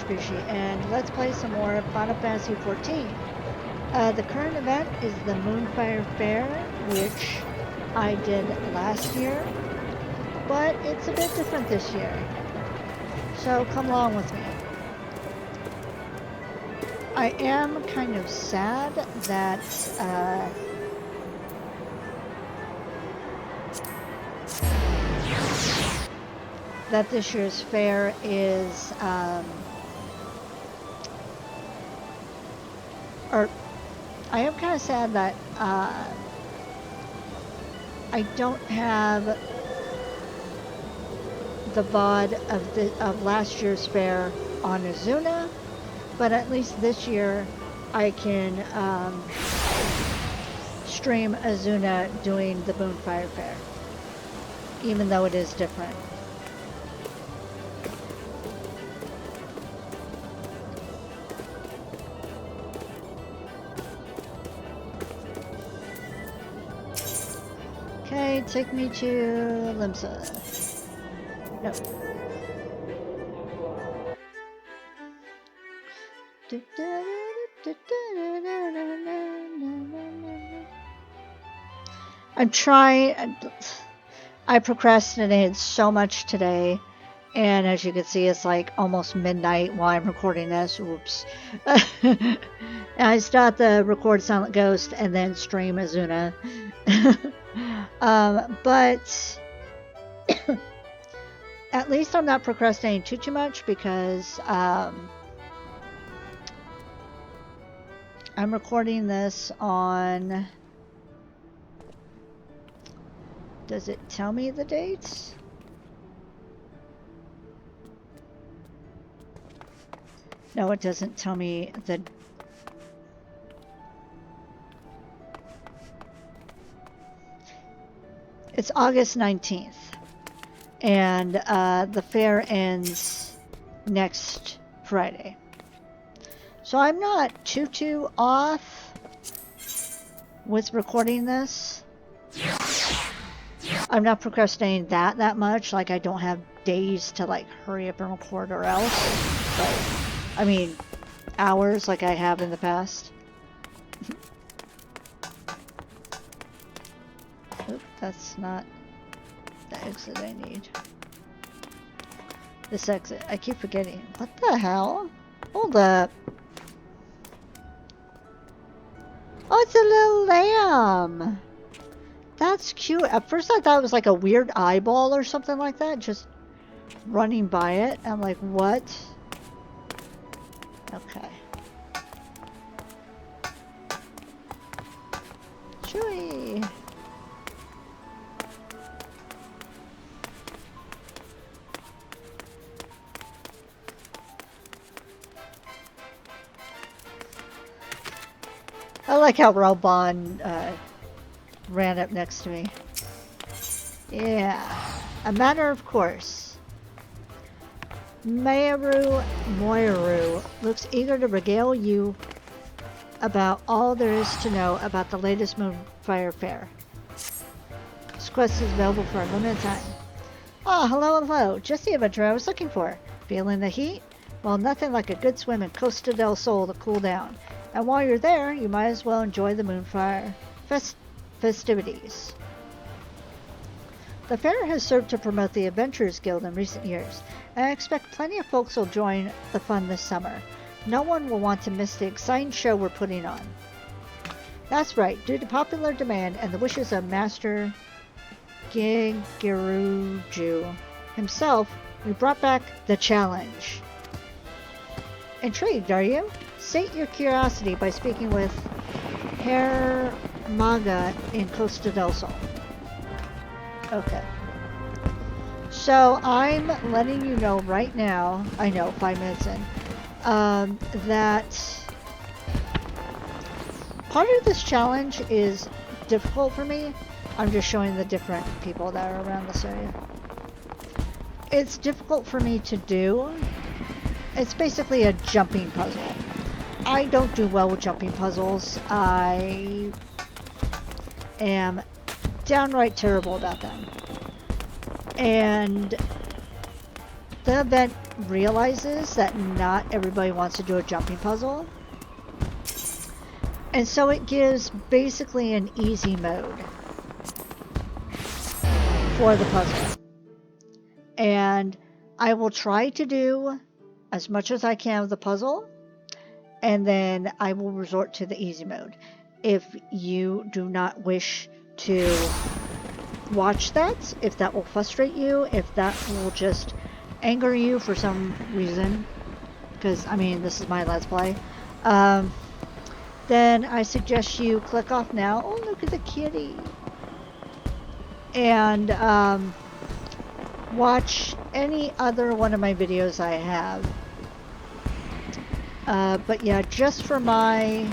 Bishie, and let's play some more Final Fantasy XIV. The current event is the Moonfire Faire, which I did last year, but it's a bit different this year. So come along with me. I am kind of sad that that this year's fair is or I am kind of sad that I don't have the VOD of last year's fair on Azuna, but at least this year I can stream Azuna doing the Moonfire Fair, even though it is different. Okay, take me to Limsa. No. I'm trying. I procrastinated so much today, and as you can see, it's like almost midnight while I'm recording this. Oops. I still have to record Silent Ghost and then stream Azuna. But at least I'm not procrastinating too much because I'm recording this on. Does it tell me the dates? No, it doesn't tell me the. It's August 19th, and the fair ends next Friday. So I'm not too off with recording this. I'm not procrastinating that much. Like, I don't have days to like hurry up and record or else. But I mean, hours like I have in the past. Oop, that's not the exit I need. This exit. I keep forgetting. What the hell? Hold up. Oh, it's a little lamb. That's cute. At first I thought it was like a weird eyeball or something like that, just running by it. I'm like, what? Okay. Chewy. I like how Robon ran up next to me. Yeah, a matter of course. Moiru looks eager to regale you about all there is to know about the latest Moonfire Fair. This quest is available for a limited time. Ah, hello. Just the adventure I was looking for. Feeling the heat? Well, nothing like a good swim in Costa del Sol to cool down. And while you're there, you might as well enjoy the Moonfire festivities. The fair has served to promote the Adventurers Guild in recent years, and I expect plenty of folks will join the fun this summer. No one will want to miss the exciting show we're putting on. That's right, due to popular demand and the wishes of Master Gigeruju himself, we brought back the challenge. Intrigued, are you? Sate your curiosity by speaking with Herr Maga in Costa del Sol. Okay. So I'm letting you know right now, I know, 5 minutes in, that part of this challenge is difficult for me. I'm just showing the different people that are around this area. It's difficult for me to do. It's basically a jumping puzzle. I don't do well with jumping puzzles. I am downright terrible about them. And the event realizes that not everybody wants to do a jumping puzzle. And so it gives basically an easy mode for the puzzle. And I will try to do as much as I can of the puzzle, and then I will resort to the easy mode. If you do not wish to watch that, if that will frustrate you, if that will just anger you for some reason, because I mean this is my Let's Play, then I suggest you click off now. Oh, look at the kitty. And watch any other one of my videos I have. But yeah, just for my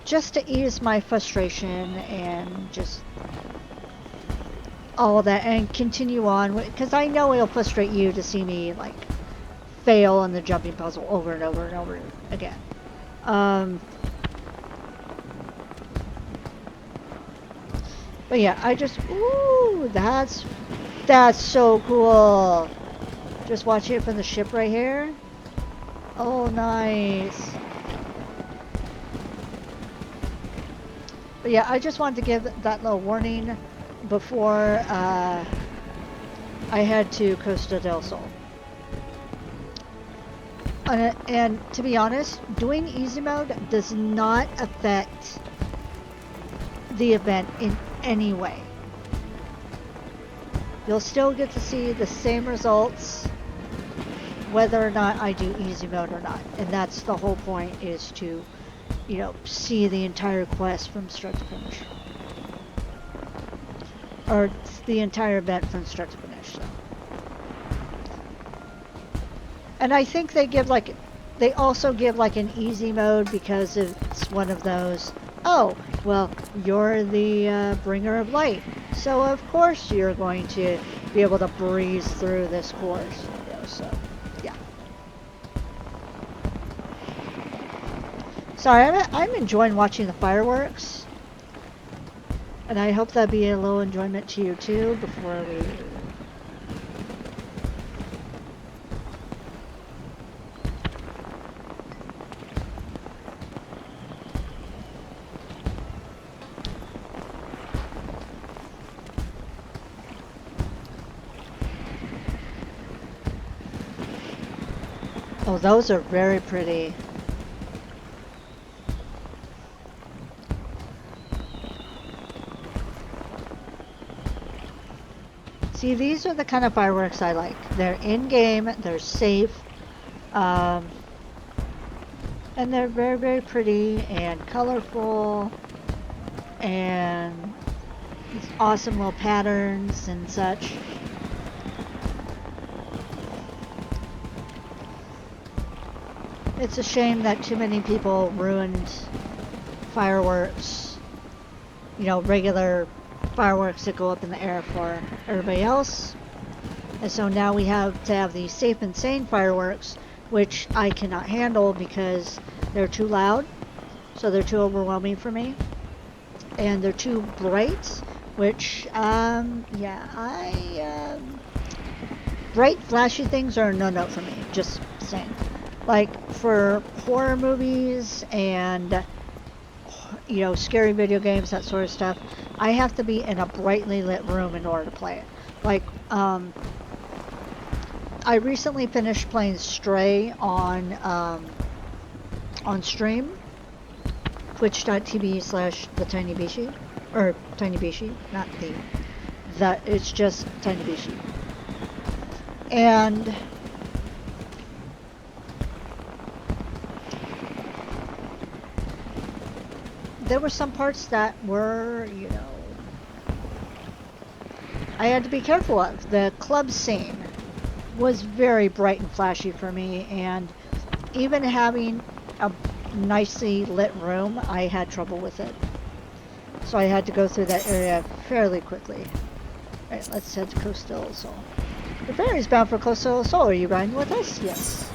just to ease my frustration and just all of that, and continue on, because I know it'll frustrate you to see me like fail on the jumping puzzle over and over and over again. But yeah, I just, ooh, that's so cool. Just watching it from the ship right here. Oh, nice. But yeah, I just wanted to give that little warning before I head to Costa del Sol. And to be honest, doing easy mode does not affect the event in any way. You'll still get to see the same results whether or not I do easy mode or not. And that's the whole point, is to, you know, see the entire quest from start to finish. Or the entire event from start to finish. So. And I think they give like, they also give like an easy mode because it's one of those, oh, well, you're the bringer of light. So of course you're going to be able to breeze through this course. You know, so, yeah. Sorry, I'm enjoying watching the fireworks. And I hope that'll be a little enjoyment to you too before we... Oh, those are very pretty. See, these are the kind of fireworks I like. They're in-game, they're safe, and they're very, very pretty and colorful, and these awesome little patterns and such. It's a shame that too many people ruined fireworks, you know, regular fireworks that go up in the air for everybody else. And so now we have to have these safe and sane fireworks, which I cannot handle because they're too loud. So they're too overwhelming for me. And they're too bright, which, yeah, bright, flashy things are a no-no for me, just saying. Like, for horror movies and, you know, scary video games, that sort of stuff, I have to be in a brightly lit room in order to play it. Like, I recently finished playing Stray on stream, twitch.tv/the tinybishie, or tinybishie, not it's just tinybishie. And there were some parts that were, you know, I had to be careful of. The club scene was very bright and flashy for me, and even having a nicely lit room, I had trouble with it. So I had to go through that area fairly quickly. Alright, let's head to Costa del Sol. The ferry is bound for Costa del Sol. Are you riding with us? Yes.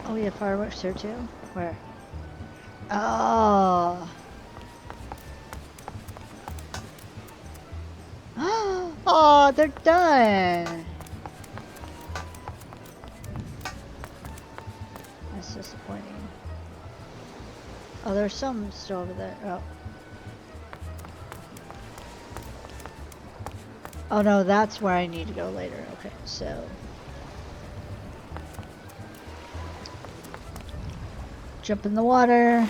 Oh, we have fireworks here too? Where? Oh. Oh, they're done. That's disappointing. Oh, there's some still over there. Oh. Oh no, that's where I need to go later. Okay, so. Jump in the water.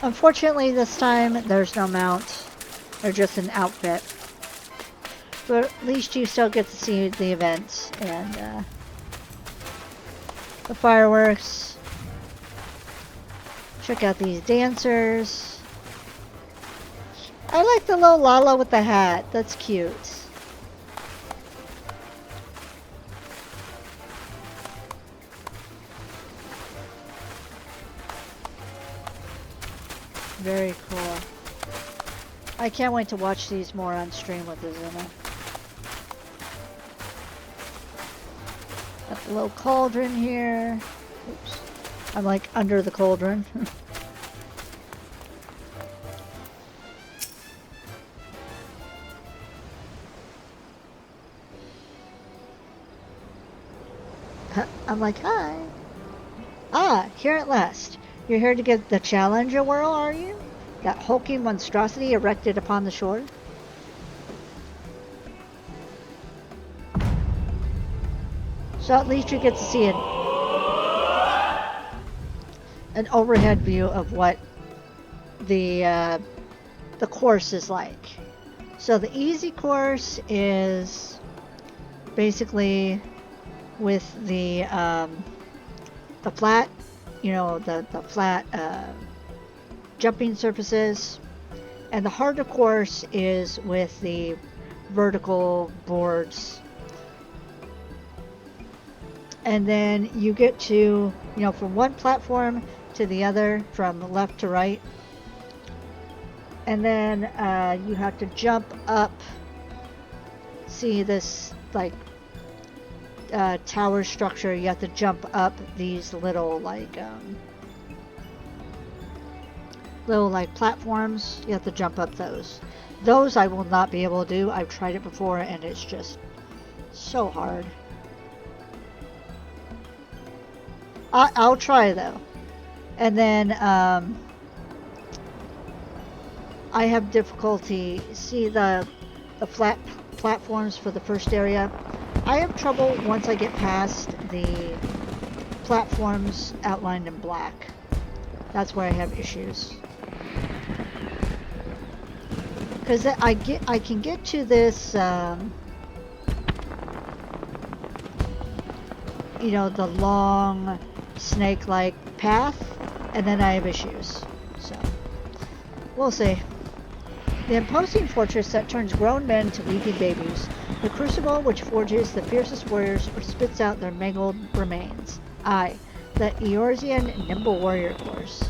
Unfortunately, this time there's no mount. They're just an outfit. But at least you still get to see the events and the fireworks. Check out these dancers. I like the little Lala with the hat. That's cute. Very cool. I can't wait to watch these more on stream with Azuma. Got the little cauldron here. Oops. I'm like under the cauldron. I'm like, hi. Ah, here at last. You're here to get the Challenger Whirl, are you? That hulking monstrosity erected upon the shore? So at least you get to see an overhead view of what the course is like. So the easy course is basically with the flat, you know, the flat jumping surfaces, and the harder course is with the vertical boards. And then you get to, you know, from one platform to the other, from left to right. And then you have to jump up. See this, like, tower structure? You have to jump up these little, like, platforms. You have to jump up those. Those I will not be able to do. I've tried it before, and it's just so hard. I'll try though. And then I have difficulty. See the flat platforms for the first area. I have trouble once I get past the platforms outlined in black. That's where I have issues. Because I can get to this, you know, the long snake-like path, and then I have issues. So we'll see. The imposing fortress that turns grown men to weeping babies. The crucible which forges the fiercest warriors or spits out their mangled remains. I, the Eorzean nimble warrior course.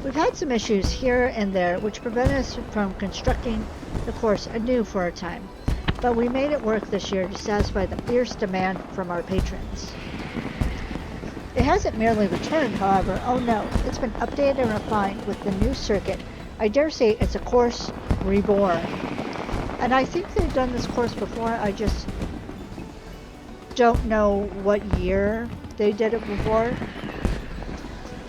We've had some issues here and there which prevent us from constructing the course anew for a time, but we made it work this year to satisfy the fierce demand from our patrons. It hasn't merely returned, however. Oh no, it's been updated and refined with the new circuit. I dare say it's a course reborn. And I think they've done this course before, I just don't know what year they did it before.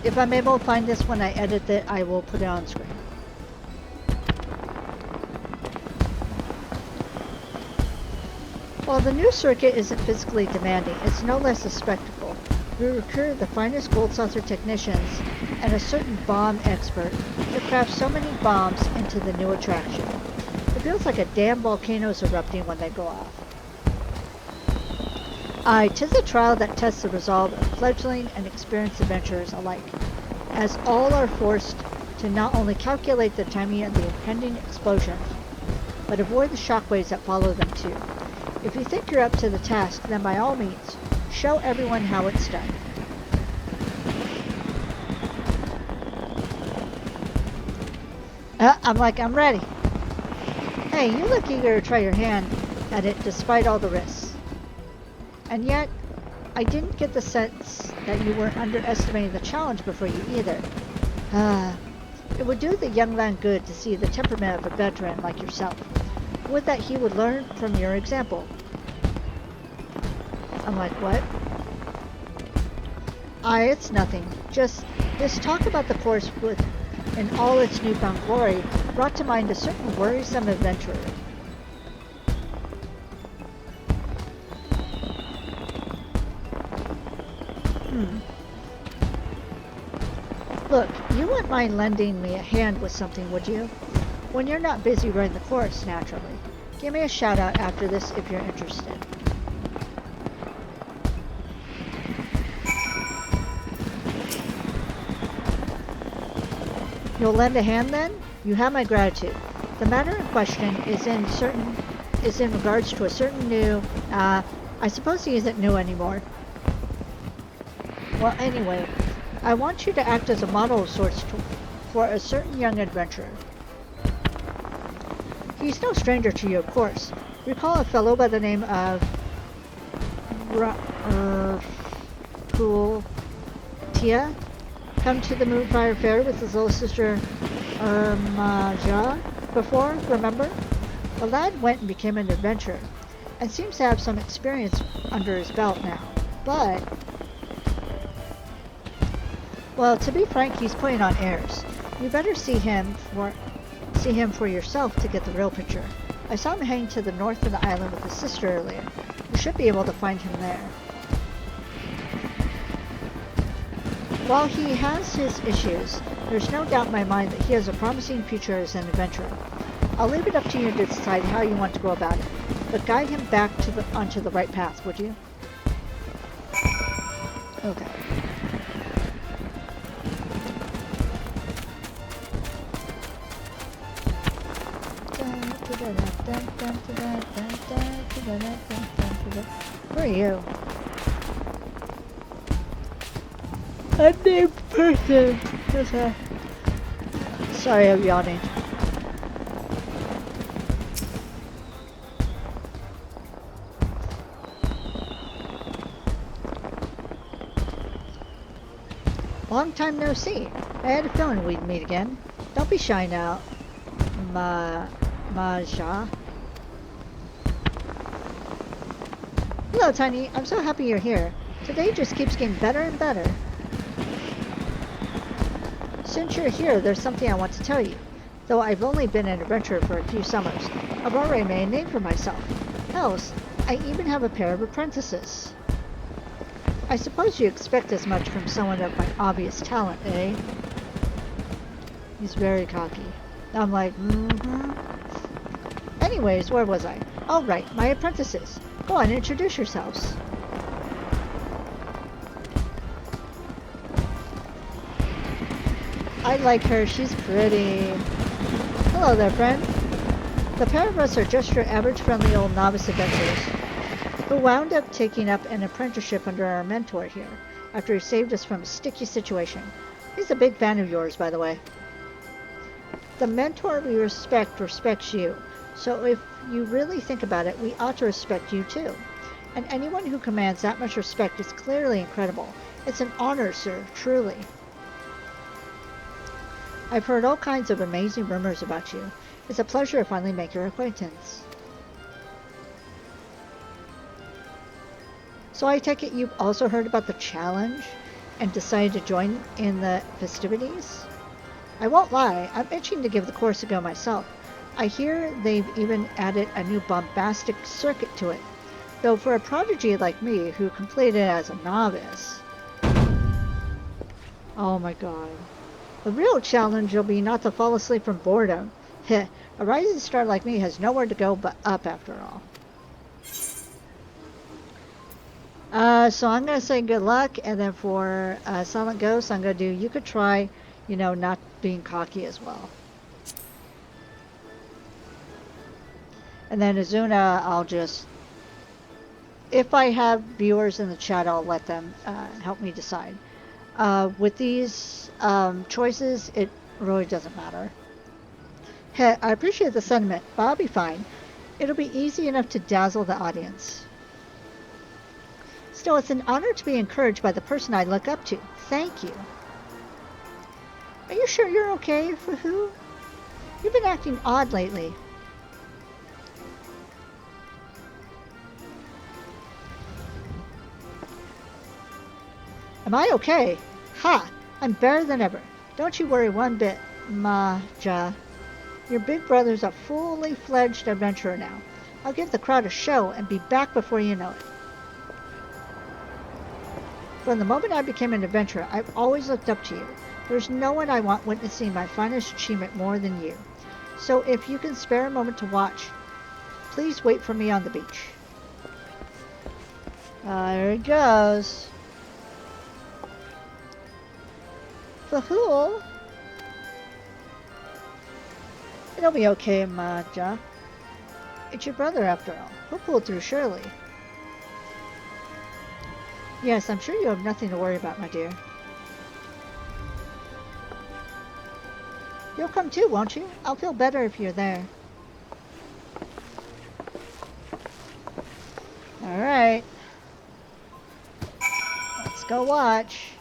If I'm able to find this when I edit it, I will put it on screen. While the new circuit isn't physically demanding, it's no less a spectacle. We recruited the finest gold saucer technicians and a certain bomb expert to craft so many bombs into the new attraction. It feels like a damn volcano's erupting when they go off. Aye, 'tis a trial that tests the resolve of fledgling and experienced adventurers alike, as all are forced to not only calculate the timing of the impending explosion, but avoid the shockwaves that follow them too. If you think you're up to the task, then by all means, show everyone how it's done. I'm like, I'm ready. Hey, you look eager to try your hand at it despite all the risks. And yet, I didn't get the sense that you were underestimating the challenge before you either. It would do the young man good to see the temperament of a veteran like yourself. Would that he would learn from your example. I'm like, what? It's nothing. Just this talk about the course with, in all its newfound glory, brought to mind a certain worrisome adventurer. Look, you wouldn't mind lending me a hand with something, would you? When you're not busy running the course, naturally. Give me a shout out after this if you're interested. You'll lend a hand then? You have my gratitude. The matter in question is in regards to a certain new, I suppose he isn't new anymore. Well, anyway, I want you to act as a model of sorts for a certain young adventurer. He's no stranger to you, of course. Recall a fellow by the name of Tia? Come to the Moonfire Faire with his little sister Maja before, remember? The lad went and became an adventurer, and seems to have some experience under his belt now. But, well, to be frank, he's putting on airs. You better see him for yourself to get the real picture. I saw him hanging to the north of the island with his sister earlier. You should be able to find him there. While he has his issues, there's no doubt in my mind that he has a promising future as an adventurer. I'll leave it up to you to decide how you want to go about it, but guide him back onto the right path, would you? Okay. Who are you? Unnamed person. Okay. Sorry, I'm yawning. Long time no see. I had a feeling we'd meet again. Don't be shy now, Maja. Hello, Tiny. I'm so happy you're here. Today just keeps getting better and better. Since you're here, there's something I want to tell you. Though I've only been an adventurer for a few summers, I've already made a name for myself. Else, I even have a pair of apprentices. I suppose you expect as much from someone of my obvious talent, eh? He's very cocky. I'm like, Anyways, where was I? Oh, right, my apprentices. Go on, introduce yourselves. I like her, she's pretty. Hello there, friend. The pair of us are just your average friendly old novice adventurers who wound up taking up an apprenticeship under our mentor here after he saved us from a sticky situation. He's a big fan of yours, by the way. The mentor we respects you, so if you really think about it, we ought to respect you too. And anyone who commands that much respect is clearly incredible. It's an honor, sir, truly. I've heard all kinds of amazing rumors about you. It's a pleasure to finally make your acquaintance. So I take it you've also heard about the challenge and decided to join in the festivities? I won't lie, I'm itching to give the course a go myself. I hear they've even added a new bombastic circuit to it, though for a prodigy like me who completed it as a novice. Oh my god. The real challenge will be not to fall asleep from boredom. Heh, a rising star like me has nowhere to go but up after all. So I'm going to say good luck, and then for Silent Ghost, I'm going to do, you could try, you know, not being cocky as well. And then Azuna, I'll just, if I have viewers in the chat, I'll let them help me decide. With these choices, it really doesn't matter. I appreciate the sentiment, but I'll be fine. It'll be easy enough to dazzle the audience. Still, it's an honor to be encouraged by the person I look up to. Thank you. Are you sure you're okay, Fuhu? You've been acting odd lately. Am I okay? Ha! I'm better than ever. Don't you worry one bit, Ma-ja. Your big brother's a fully fledged adventurer now. I'll give the crowd a show and be back before you know it. From the moment I became an adventurer, I've always looked up to you. There's no one I want witnessing my finest achievement more than you. So if you can spare a moment to watch, please wait for me on the beach. There it goes. Fahul? It'll be okay, Ma-ja. It's your brother after all. He'll pull through surely. Yes, I'm sure you have nothing to worry about, my dear. You'll come too, won't you? I'll feel better if you're there. Alright. Let's go watch.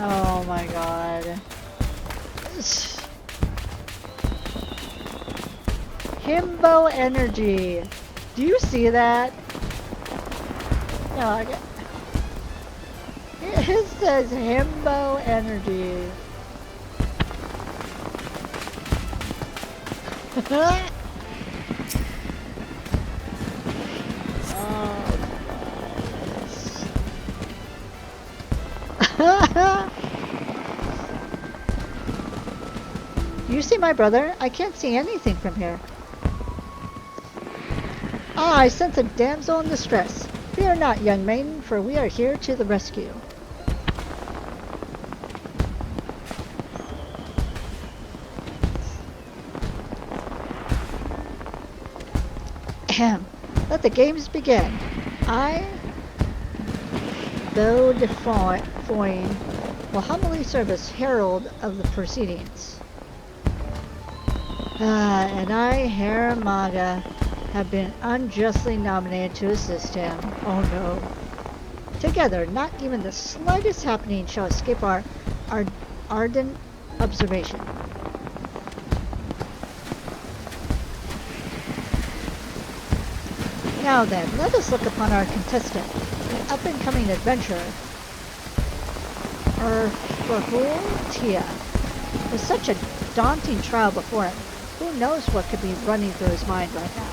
Oh my god. Himbo energy. Do you see that? No, it says himbo energy. Do you see my brother? I can't see anything from here. Ah, I sense a damsel in distress. Fear not, young maiden, for we are here to the rescue. Ahem. Let the games begin. I, though Foyne, will humbly serve as herald of the proceedings. And I, Herr Maga, have been unjustly nominated to assist him. Oh no. Together, not even the slightest happening shall escape our ardent observation. Now then, let us look upon our contestant, the up-and-coming adventurer, Fahul Tia. With such a daunting trial before him, who knows what could be running through his mind right now?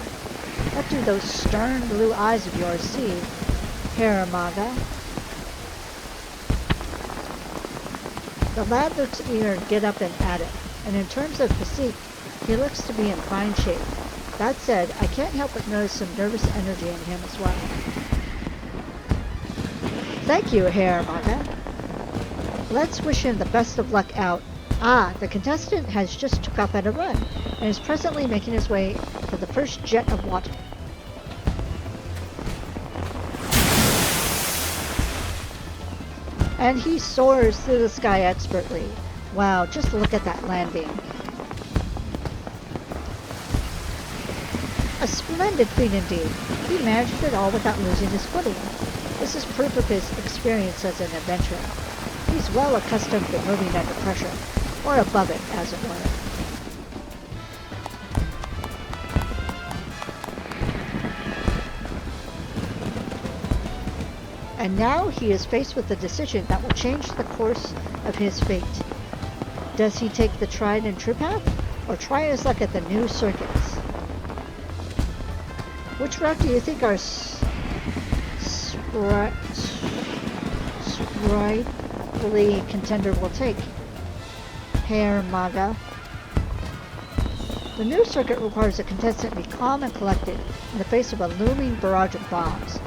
What do those stern blue eyes of yours see, Herr Maga? The lad looks eager to get up and at it, and in terms of physique, he looks to be in fine shape. That said, I can't help but notice some nervous energy in him as well. Thank you, Herr Maga. Let's wish him the best of luck out. Ah, the contestant has just took off at a run, and is presently making his way for the first jet of water. And he soars through the sky expertly. Wow, just look at that landing. A splendid feat indeed. He managed it all without losing his footing. This is proof of his experience as an adventurer. He's well accustomed to moving under pressure, or above it, as it were. And now he is faced with a decision that will change the course of his fate. Does he take the tried and true path, or try his luck at the new circuits? Which route do you think our sprightly contender will take, Herr Maga? The new circuit requires a contestant to be calm and collected in the face of a looming barrage of bombs.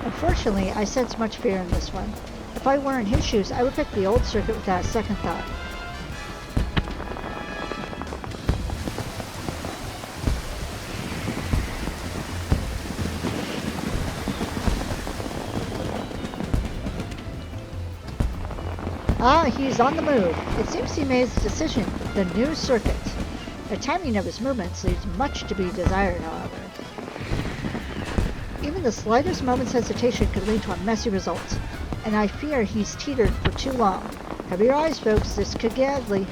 Unfortunately, I sense much fear in this one. If I were in his shoes, I would pick the old circuit without a second thought. Ah, he's on the move. It seems he made his decision. The new circuit. The timing of his movements leaves much to be desired, however. Even the slightest moment's hesitation could lead to a messy result, and I fear he's teetered for too long. Cover your eyes, folks. This could get ugly.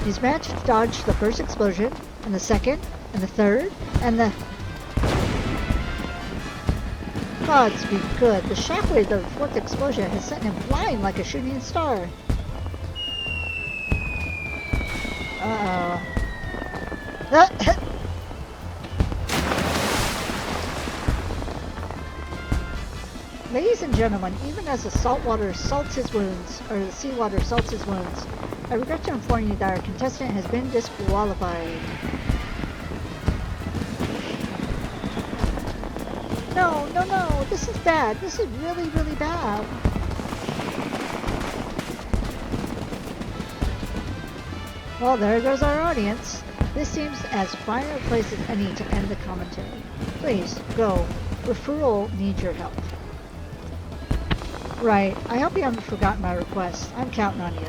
He's managed to dodge the first explosion, and the second, and the third, and the... Gods be good. The shockwave of the fourth explosion has sent him flying like a shooting star. Uh-oh. Ladies and gentlemen, even as the saltwater salts his wounds, or the seawater salts his wounds, I regret to inform you that our contestant has been disqualified. No, no, no, this is bad. This is really, really bad. Well, there goes our audience. This seems as fine a place as any to end the commentary. Please, go. Referral needs your help. Right, I hope you haven't forgotten my request. I'm counting on you.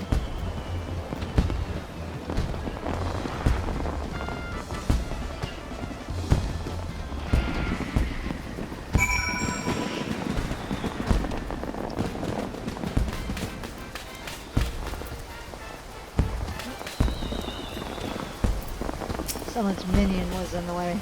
Someone's minion was in the way.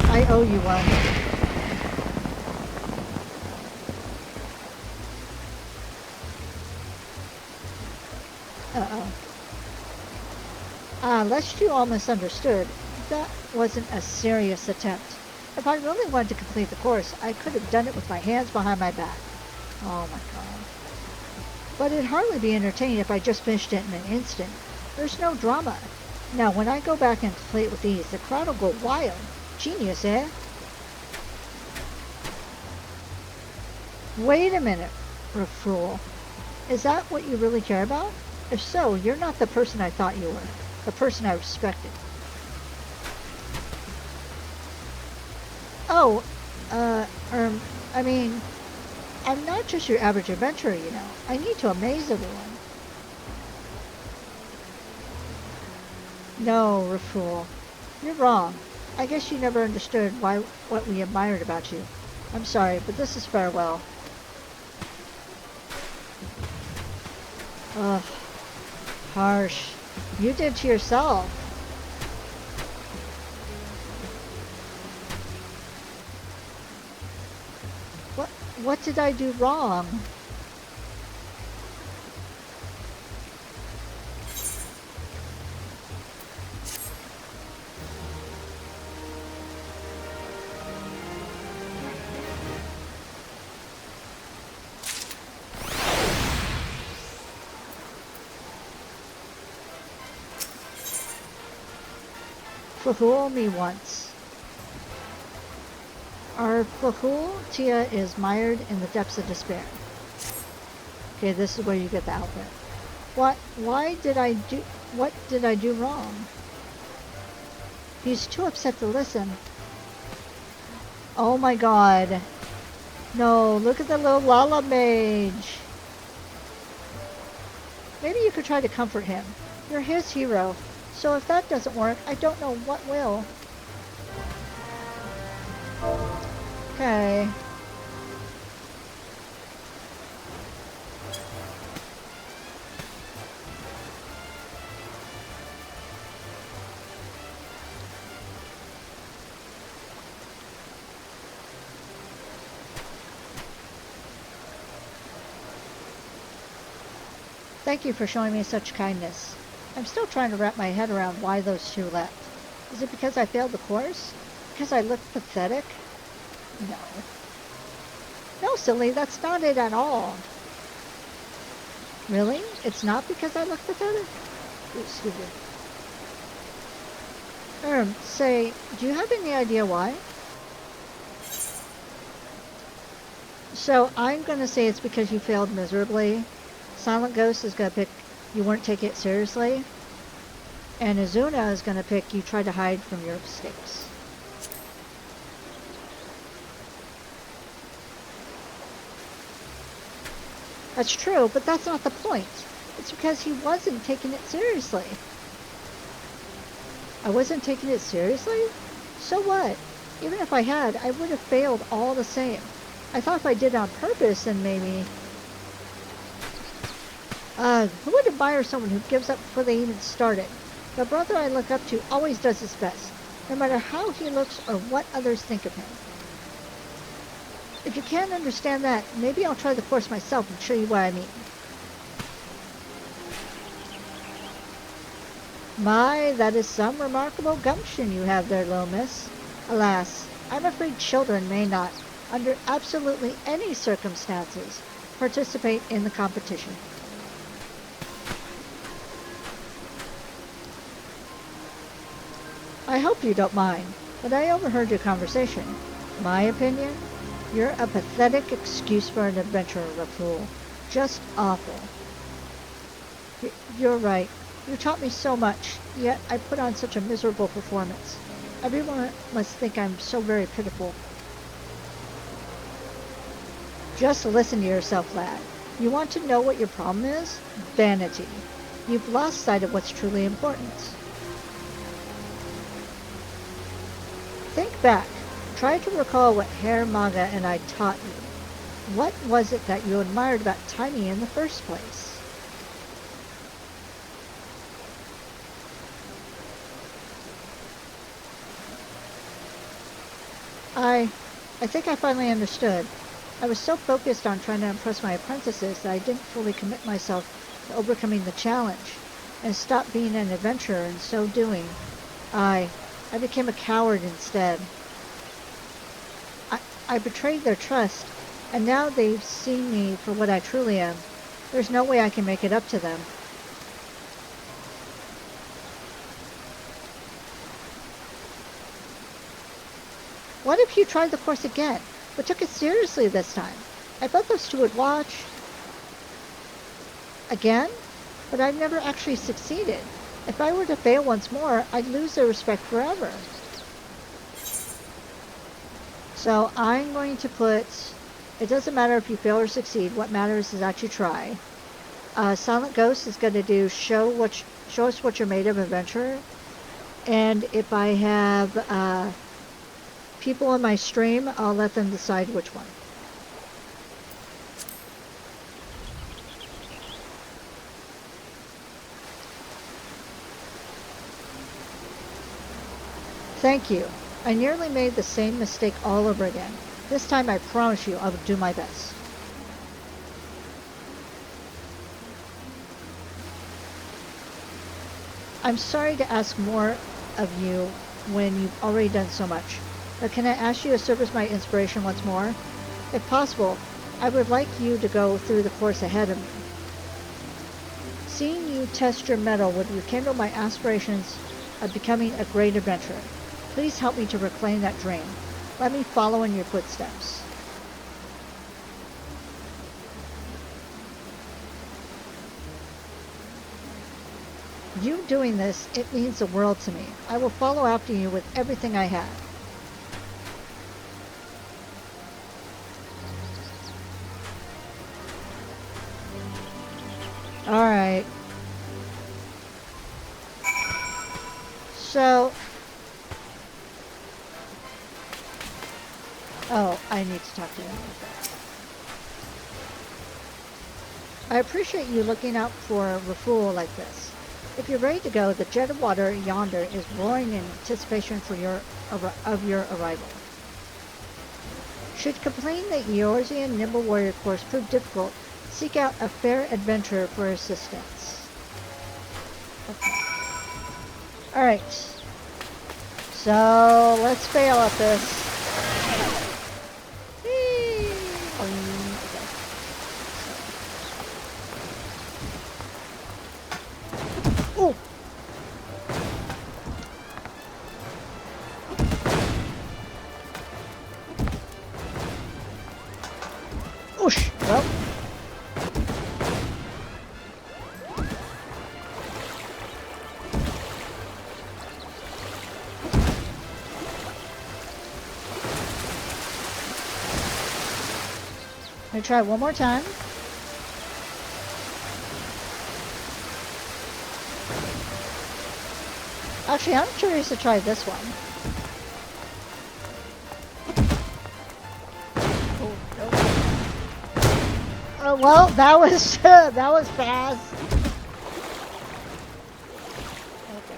I owe you one. Uh-oh. Lest you all misunderstood, that wasn't a serious attempt. If I really wanted to complete the course, I could have done it with my hands behind my back. Oh my god. But it'd hardly be entertaining if I just finished it in an instant. There's no drama. Now, when I go back and play it with these, the crowd will go wild. Genius, eh? Wait a minute, Refool. Is that what you really care about? If so, you're not the person I thought you were. The person I respected. Oh, I mean, I'm not just your average adventurer, you know. I need to amaze everyone. No, Refool. You're wrong. I guess you never understood what we admired about you. I'm sorry, but this is farewell. Ugh. Harsh. You did to yourself. What did I do wrong? Fool me once. Our fool, Tia, is mired in the depths of despair. Okay, this is where you get the outfit. What did I do wrong? He's too upset to listen. Oh my god. No, look at the little Lala mage. Maybe you could try to comfort him. You're his hero. So if that doesn't work, I don't know what will. Okay. Thank you for showing me such kindness. I'm still trying to wrap my head around why those two left. Is it because I failed the course? Because I look pathetic? No. No, silly, that's not it at all. Really? It's not because I look pathetic? Excuse me. Say, do you have any idea why? So I'm going to say it's because you failed miserably. Silent Ghost is going to pick you weren't taking it seriously. And Azuna is going to pick you tried to hide from your mistakes. That's true, but that's not the point. It's because he wasn't taking it seriously. I wasn't taking it seriously? So what? Even if I had, I would have failed all the same. I thought if I did it on purpose, then maybe... who would admire someone who gives up before they even started? The brother I look up to always does his best, no matter how he looks or what others think of him. If you can't understand that, maybe I'll try the course myself and show you what I mean. My, that is some remarkable gumption you have there, little miss. Alas, I'm afraid children may not, under absolutely any circumstances, participate in the competition. I hope you don't mind, but I overheard your conversation. My opinion? You're a pathetic excuse for an adventurer, a fool. Just awful. You're right. You taught me so much, yet I put on such a miserable performance. Everyone must think I'm so very pitiful. Just listen to yourself, lad. You want to know what your problem is? Vanity. You've lost sight of what's truly important. Think back. Try to recall what Herr Maga and I taught you. What was it that you admired about Tiny in the first place? I think I finally understood. I was so focused on trying to impress my apprentices that I didn't fully commit myself to overcoming the challenge, and stopped being an adventurer in so doing. I became a coward instead. I betrayed their trust, and now they've seen me for what I truly am. There's no way I can make it up to them. What if you tried the course again, but took it seriously this time? I thought those two would watch. Again? But I've never actually succeeded. If I were to fail once more, I'd lose their respect forever. So I'm going to put, it doesn't matter if you fail or succeed, what matters is that you try. Silent Ghost is going to do show us what you're made of, adventurer. And if I have people on my stream, I'll let them decide which one. Thank you. I nearly made the same mistake all over again. This time I promise you I will do my best. I'm sorry to ask more of you when you've already done so much, but can I ask you to serve as my inspiration once more? If possible, I would like you to go through the course ahead of me. Seeing you test your mettle would rekindle my aspirations of becoming a great adventurer. Please help me to reclaim that dream. Let me follow in your footsteps. You doing this, it means the world to me. I will follow after you with everything I have. Alright. So... Oh, I need to talk to him. I appreciate you looking out for a fool like this. If you're ready to go, the jet of water yonder is roaring in anticipation for your arrival. Should complain that Eorzean Nimble Warrior course prove difficult, seek out a Faire adventurer for assistance. Okay. Alright. So let's fail at this. Oh! Oosh! Well. Let me try it one more time. Actually, I'm curious to try this one. Oh, nope. Well, that was that was fast. Okay.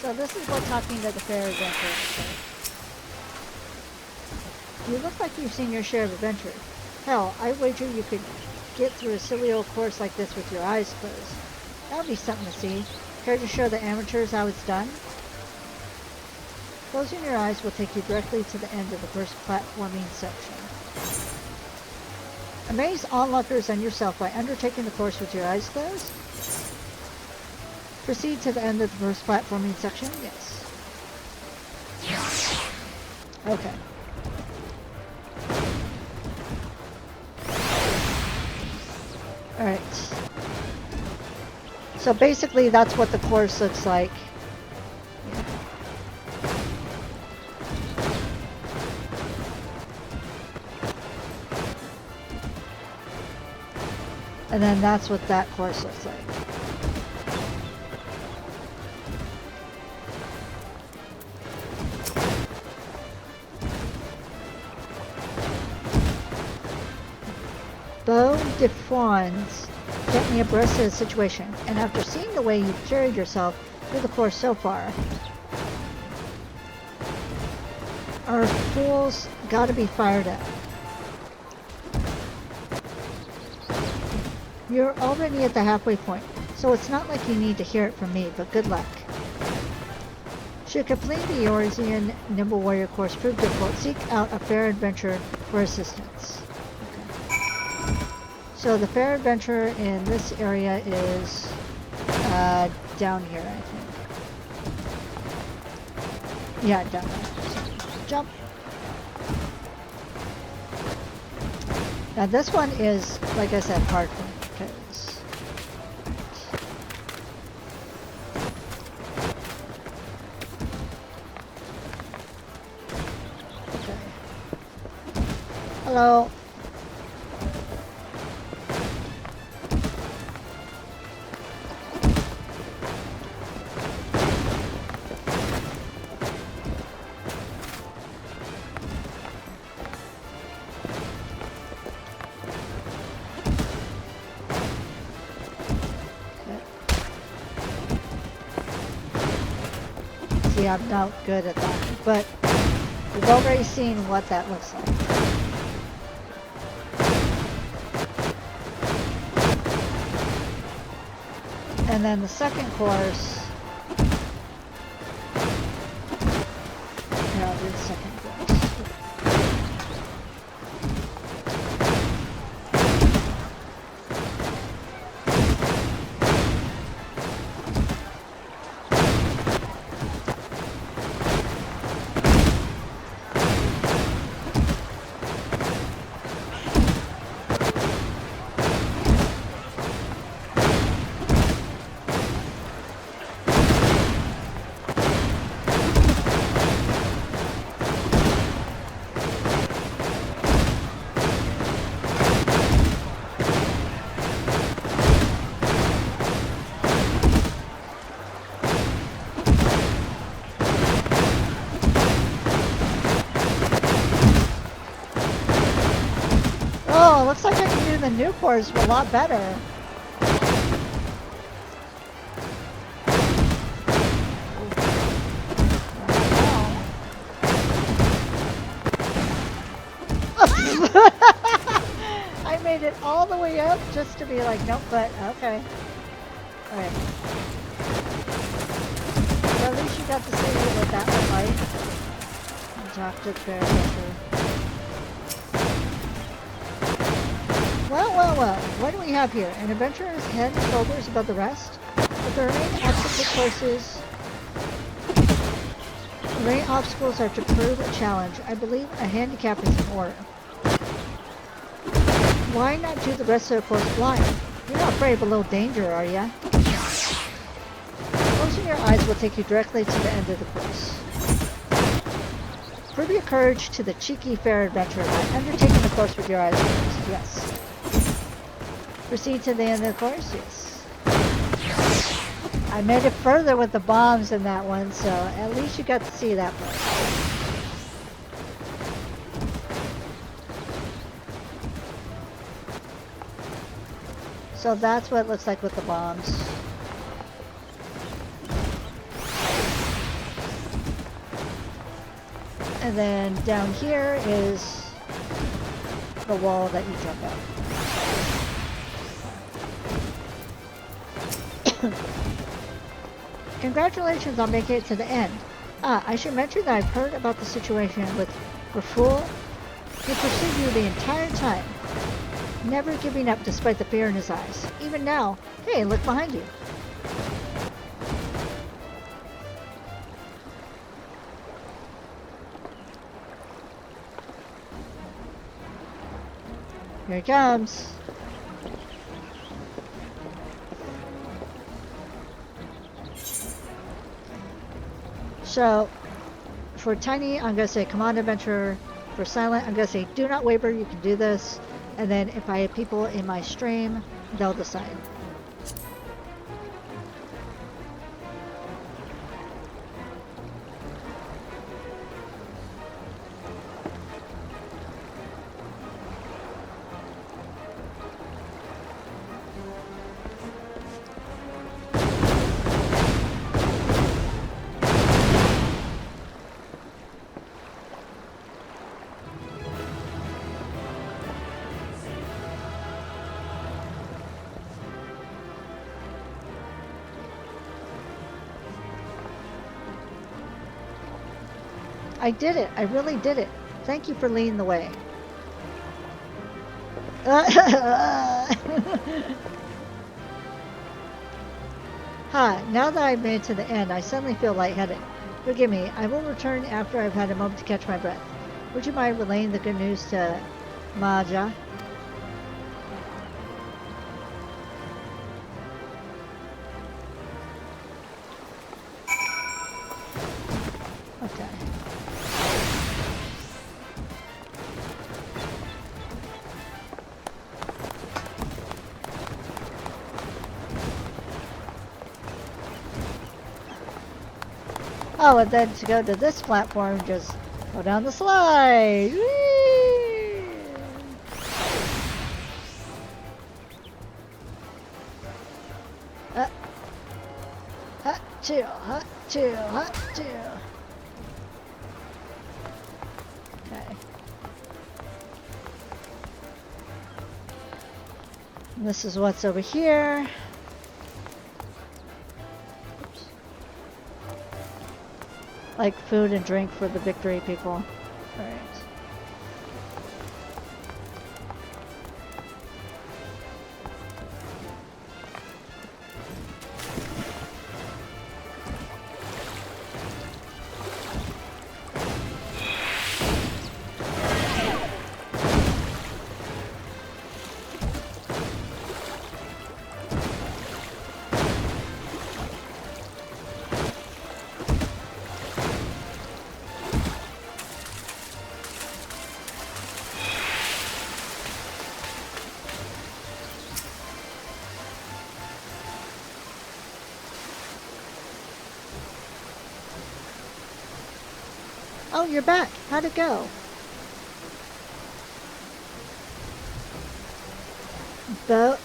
So this is what talking to the Faire adventure is like. You look like you've seen your share of adventure. Hell, I wager you could get through a silly old course like this with your eyes closed. That would be something to see. Care to show the amateurs how it's done? Closing your eyes will take you directly to the end of the first platforming section. Amaze onlookers and yourself by undertaking the course with your eyes closed. Proceed to the end of the first platforming section? Yes. Okay. Alright. So basically that's what the course looks like. And then that's what that course looks like. Beau de Fronds kept me abreast of the situation, and after seeing the way you've carried yourself through the course so far, our fools gotta be fired up. You're already at the halfway point, so it's not like you need to hear it from me, but good luck. Should completing the Eorzean Nimble Warrior course prove difficult, seek out a Faire adventure for assistance. Okay. So the Faire adventure in this area is down here, I think. Yeah, down there. So, jump. Now this one is, like I said, hard for me because okay. Hello. I'm not good at that, but we've already seen what that looks like. And then the second course, yeah, I'll do the second course. Looks like I can do the new course a lot better. I made it all the way up just to be like, nope, but okay. Alright. at least you got to see what that was like. And talk to the Faire adventurer. Well, what do we have here? An adventurer's head and shoulders above the rest? But the remaining obstacles are to prove a challenge. I believe a handicap is in order. Why not do the rest of the course blind? You're not afraid of a little danger, are ya? Closing your eyes will take you directly to the end of the course. Prove your courage to the cheeky Faire adventurer by undertaking the course with your eyes closed. Yes. Proceed to the end of the course? Yes. I made it further with the bombs in that one, so at least you got to see that part. So that's what it looks like with the bombs. And then down here is the wall that you jump up. Congratulations on making it to the end. I should mention that I've heard about the situation with Rafool. He pursued you the entire time, never giving up despite the fear in his eyes. Even now, hey, look behind you. Here he comes. So, for Tiny, I'm going to say, come on, adventurer. For Silent, I'm going to say, do not waver, you can do this. And then if I have people in my stream, they'll decide. I did it. I really did it. Thank you for leading the way. Now that I've made it to the end, I suddenly feel lightheaded. Forgive me. I will return after I've had a moment to catch my breath. Would you mind relaying the good news to Maja? Okay. Oh, and then to go to this platform, just go down the slide. Whee! Hut, chill, hut, chill, hut, chill. Okay. And this is what's over here. Like food and drink for the victory people. Alright. Oh, you're back. How'd it go? Beau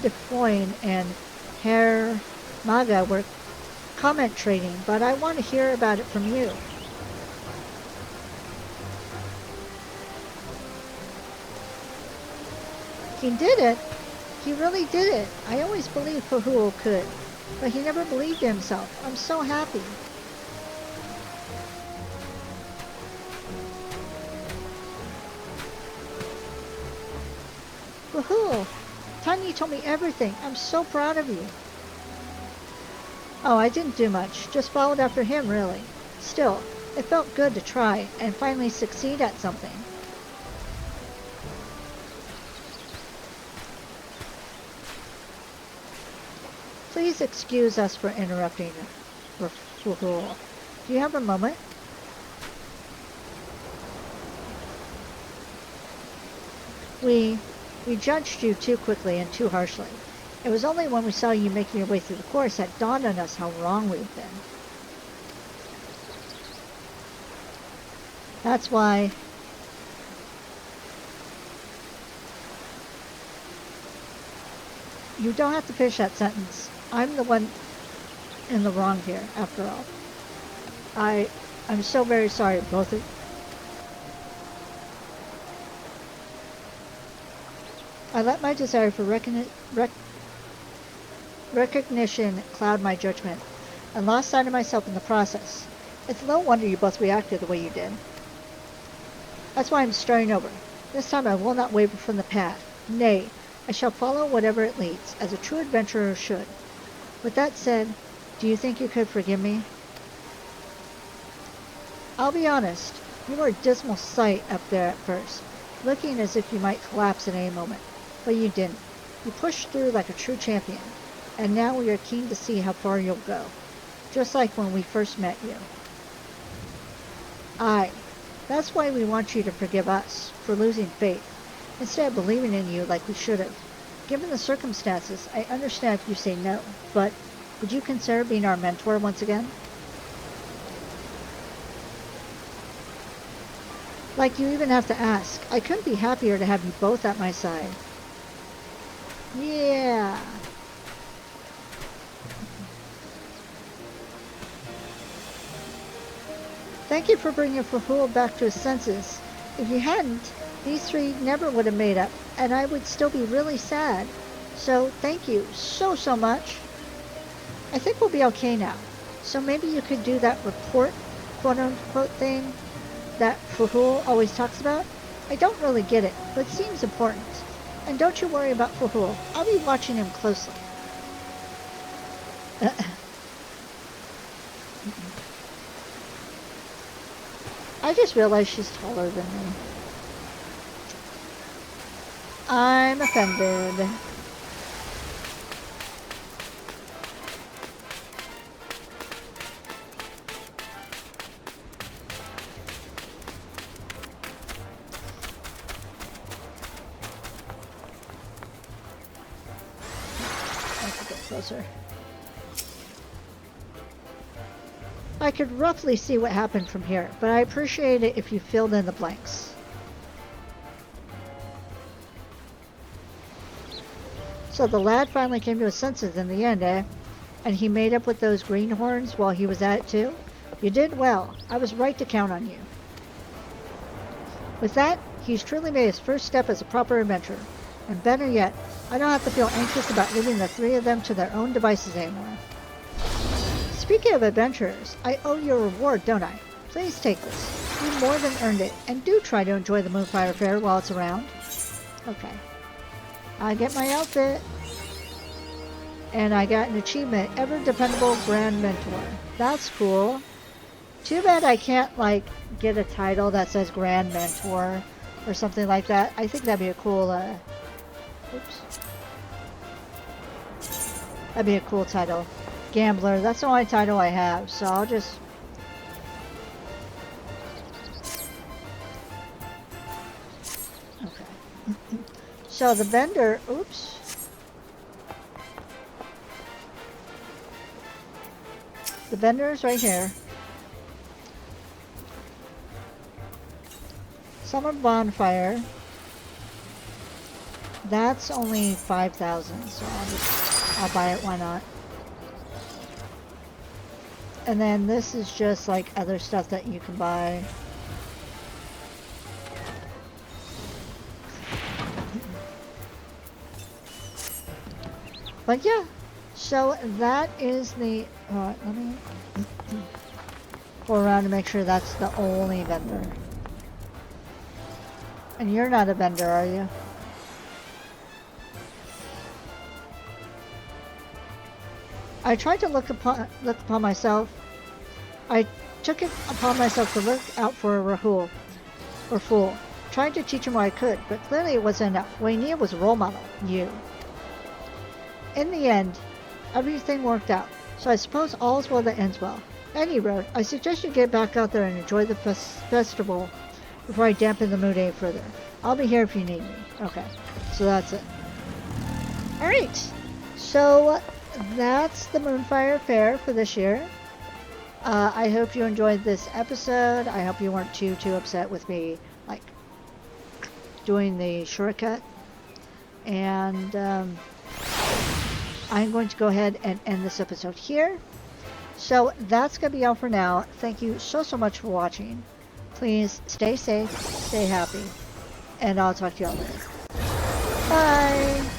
Defoyne and Herr Maga were comment trading, but I want to hear about it from you. He did it. He really did it. I always believed Pahul could. But he never believed in himself. I'm so happy. Woohoo! Tiny told me everything. I'm so proud of you. Oh, I didn't do much. Just followed after him, really. Still, it felt good to try and finally succeed at something. Please excuse us for interrupting, Rahul. Do you have a moment? We judged you too quickly and too harshly. It was only when we saw you making your way through the course that dawned on us how wrong we've been. That's why you don't have to finish that sentence. I'm the one in the wrong here, after all. I'm so very sorry, both of you. I let my desire for recognition cloud my judgment, and lost sight of myself in the process. It's no wonder you both reacted the way you did. That's why I'm starting over. This time I will not waver from the path. Nay, I shall follow whatever it leads, as a true adventurer should. With that said, do you think you could forgive me? I'll be honest, you were a dismal sight up there at first, looking as if you might collapse at any moment. But you didn't. You pushed through like a true champion, and now we are keen to see how far you'll go, just like when we first met you. Aye, that's why we want you to forgive us for losing faith, instead of believing in you like we should have. Given the circumstances, I understand if you say no, but would you consider being our mentor once again? Like you even have to ask. I couldn't be happier to have you both at my side. Yeah. Thank you for bringing Rahul back to his senses. If you hadn't, these three never would have made up, and I would still be really sad. So thank you so much. I think we'll be okay now. So maybe you could do that report, quote-unquote thing that Rahul always talks about. I don't really get it, but it seems important. And don't you worry about Rahul. I'll be watching him closely. I just realized she's taller than me. I'm offended. Closer. I could roughly see what happened from here, but I appreciate it if you filled in the blanks. So the lad finally came to his senses in the end, eh? And he made up with those greenhorns while he was at it too? You did well. I was right to count on you. With that, he's truly made his first step as a proper adventurer. And better yet, I don't have to feel anxious about leaving the three of them to their own devices anymore. Speaking of adventurers, I owe you a reward, don't I? Please take this. You more than earned it, and do try to enjoy the Moonfire Faire while it's around. Okay. I get my outfit. And I got an achievement, Ever Dependable Grand Mentor. That's cool. Too bad I can't, like, get a title that says Grand Mentor or something like that. I think that'd be a cool, oops. That'd be a cool title. Gambler. That's the only title I have, so I'll just... Okay. So the vendor... Oops. The vendor is right here. Summer Bonfire. That's only 5,000, so I'll buy it, why not? And then this is just like other stuff that you can buy. But yeah, So that is the, let me go around to make sure that's the only vendor. And you're not a vendor, are you? I tried to look upon myself. I took it upon myself to look out for a Rahul, or fool, trying to teach him what I could, but clearly it wasn't enough. What he needed was a role model, you. In the end, everything worked out, so I suppose all's well that ends well. Any road, I suggest you get back out there and enjoy the festival before I dampen the mood any further. I'll be here if you need me. Okay, so that's it. Alright, so that's the Moonfire Faire for this year. I hope you enjoyed this episode. I hope you weren't too upset with me, like, doing the shortcut. And I'm going to go ahead and end this episode here. So that's going to be all for now. Thank you so much for watching. Please stay safe, stay happy, and I'll talk to y'all later. Bye!